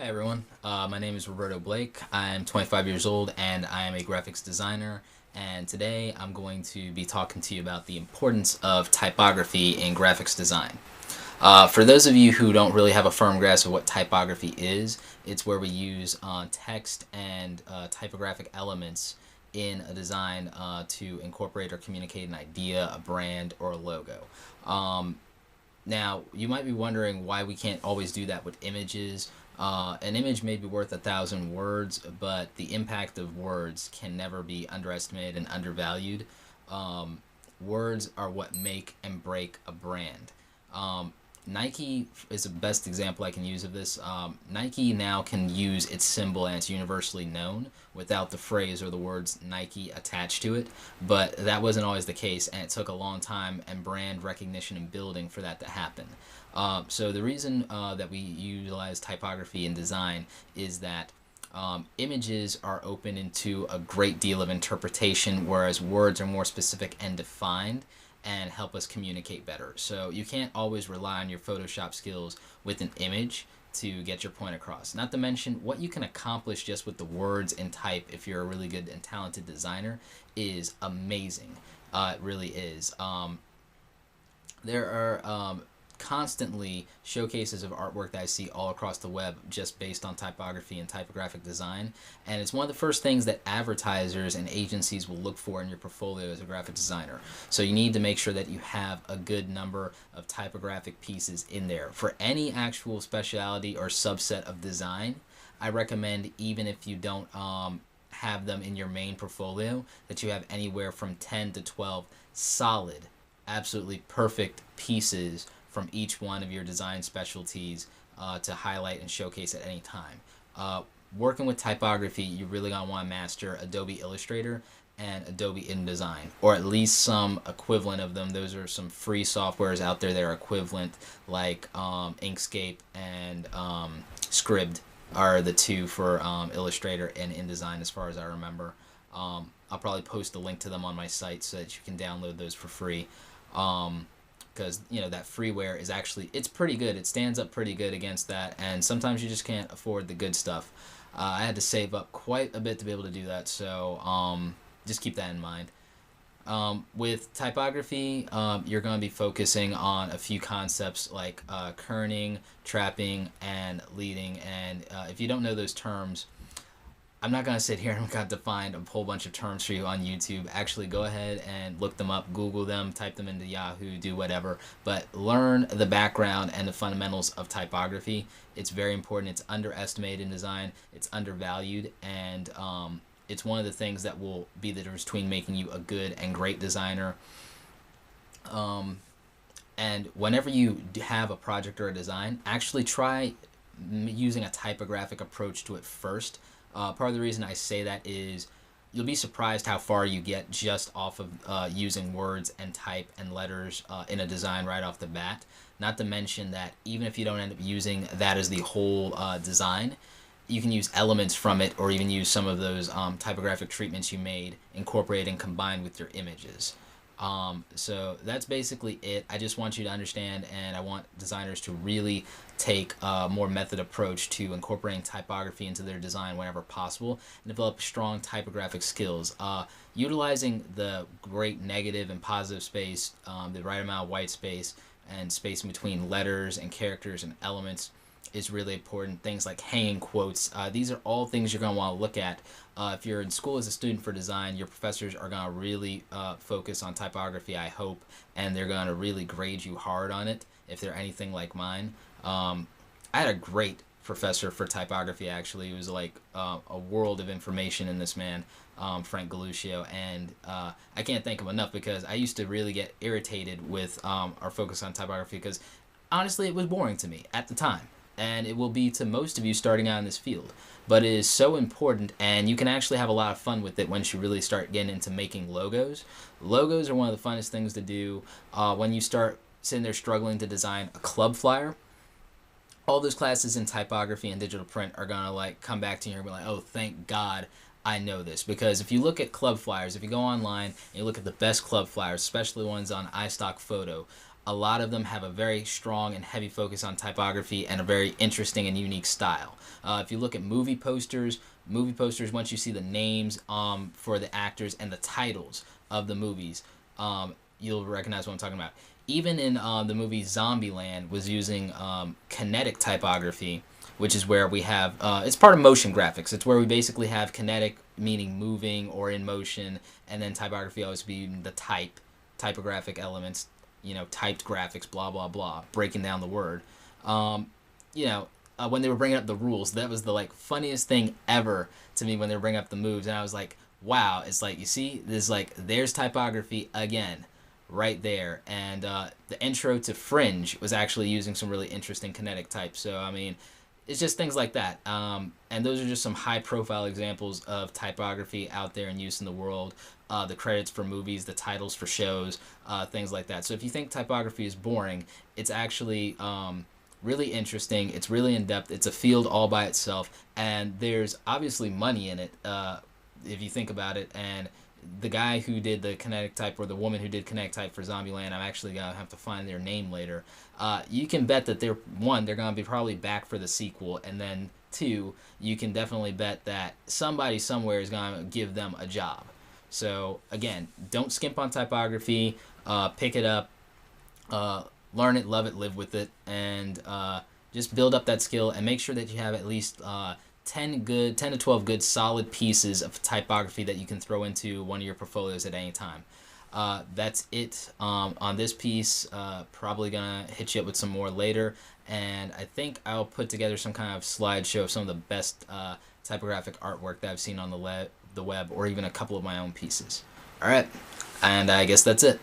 Hi everyone, my name is Roberto Blake. I'm 25 years old and I am a graphics designer. And today I'm going to be talking to you about the importance of typography in graphics design. For those of you who don't really have a firm grasp of what typography is, it's where we use text and typographic elements in a design to incorporate or communicate an idea, a brand, or a logo. Now, you might be wondering why we can't always do that with images. An image may be worth 1,000 words, but the impact of words can never be underestimated and undervalued. Words are what make and break a brand. Nike is the best example I can use of this. Nike now can use its symbol and it's universally known without the phrase or the words Nike attached to it, but that wasn't always the case, and it took a long time and brand recognition and building for that to happen. So the reason that we utilize typography in design is that images are open into a great deal of interpretation, whereas words are more specific and defined and help us communicate better. So you can't always rely on your Photoshop skills with an image to get your point across. Not to mention what you can accomplish just with the words and type if you're a really good and talented designer is amazing. It really is. There are constantly showcases of artwork that I see all across the web just based on typography and typographic design, and it's one of the first things that advertisers and agencies will look for in your portfolio as a graphic designer. So you need to make sure that you have a good number of typographic pieces in there. For any actual specialty or subset of design, I recommend, even if you don't have them in your main portfolio, that you have anywhere from 10 to 12 solid, absolutely perfect pieces from each one of your design specialties to highlight and showcase at any time. Working with typography, you really gonna want to master Adobe Illustrator and Adobe InDesign, or at least some equivalent of them. Those are some free softwares out there that are equivalent, like Inkscape and Scribd are the two for Illustrator and InDesign, as far as I remember. I'll probably post a link to them on my site so that you can download those for free. Because that freeware is actually, it's pretty good. It stands up pretty good against that, and sometimes you just can't afford the good stuff. I had to save up quite a bit to be able to do that, so just keep that in mind. With typography, you're going to be focusing on a few concepts like kerning, trapping, and leading. And if you don't know those terms, I'm not going to sit here and I'm going to find a whole bunch of terms for you on YouTube. Actually, go ahead and look them up, Google them, type them into Yahoo, do whatever. But learn the background and the fundamentals of typography. It's very important. It's underestimated in design. It's undervalued. And it's one of the things that will be the difference between making you a good and great designer. And whenever you have a project or a design, actually try using a typographic approach to it first. Part of the reason I say that is you'll be surprised how far you get just off of using words and type and letters in a design right off the bat. Not to mention that even if you don't end up using that as the whole design, you can use elements from it, or even use some of those typographic treatments you made, incorporate and combine with your images. So that's basically it. I just want you to understand, and I want designers to really take a more method approach to incorporating typography into their design whenever possible, and develop strong typographic skills. Utilizing the great negative and positive space, the right amount of white space, and space in between letters and characters and elements is really important. Things like hanging quotes. These are all things you're going to want to look at. If you're in school as a student for design, your professors are going to really focus on typography, I hope, and they're going to really grade you hard on it if they're anything like mine. I had a great professor for typography, actually. It was like a world of information in this man, Frank Galuccio, and I can't thank him enough, because I used to really get irritated with our focus on typography, because honestly it was boring to me at the time, and it will be to most of you starting out in this field. But it is so important, and you can actually have a lot of fun with it once you really start getting into making logos. Logos are one of the funnest things to do when you start sitting there struggling to design a club flyer. All those classes in typography and digital print are going to like come back to you and be like, oh, thank God I know this. Because if you look at club flyers, if you go online and you look at the best club flyers, especially ones on iStock Photo, A lot of them have a very strong and heavy focus on typography and a very interesting and unique style. If you look at movie posters, once you see the names for the actors and the titles of the movies, you'll recognize what I'm talking about. Even in the movie Zombieland was using kinetic typography, which is where we have it's part of motion graphics. It's where we basically have kinetic, meaning moving or in motion, and then typography always being the typographic elements, typed graphics, blah blah blah, breaking down the word. Um, when they were bringing up the rules, that was the funniest thing ever to me when they were bringing up the moves, and I was like, wow, it's like, you see, there's typography again, right there. And the intro to Fringe was actually using some really interesting kinetic type. So I mean, it's just things like that. And those are just some high profile examples of typography out there in use in the world. The credits for movies, the titles for shows, things like that. So if you think typography is boring, it's actually really interesting. It's really in depth. It's a field all by itself, and there's obviously money in it if you think about it. And the guy who did the kinetic type, or the woman who did kinetic type for Zombieland, I'm actually gonna have to find their name later. You can bet that they're gonna be probably back for the sequel, and then two, you can definitely bet that somebody somewhere is gonna give them a job. So again, don't skimp on typography. Pick it up, learn it, love it, live with it, and just build up that skill, and make sure that you have at least 10 to 12 good solid pieces of typography that you can throw into one of your portfolios at any time. That's it on this piece. Probably gonna hit you up with some more later, and I think I'll put together some kind of slideshow of some of the best typographic artwork that I've seen on the web, or even a couple of my own pieces. All right, and I guess that's it.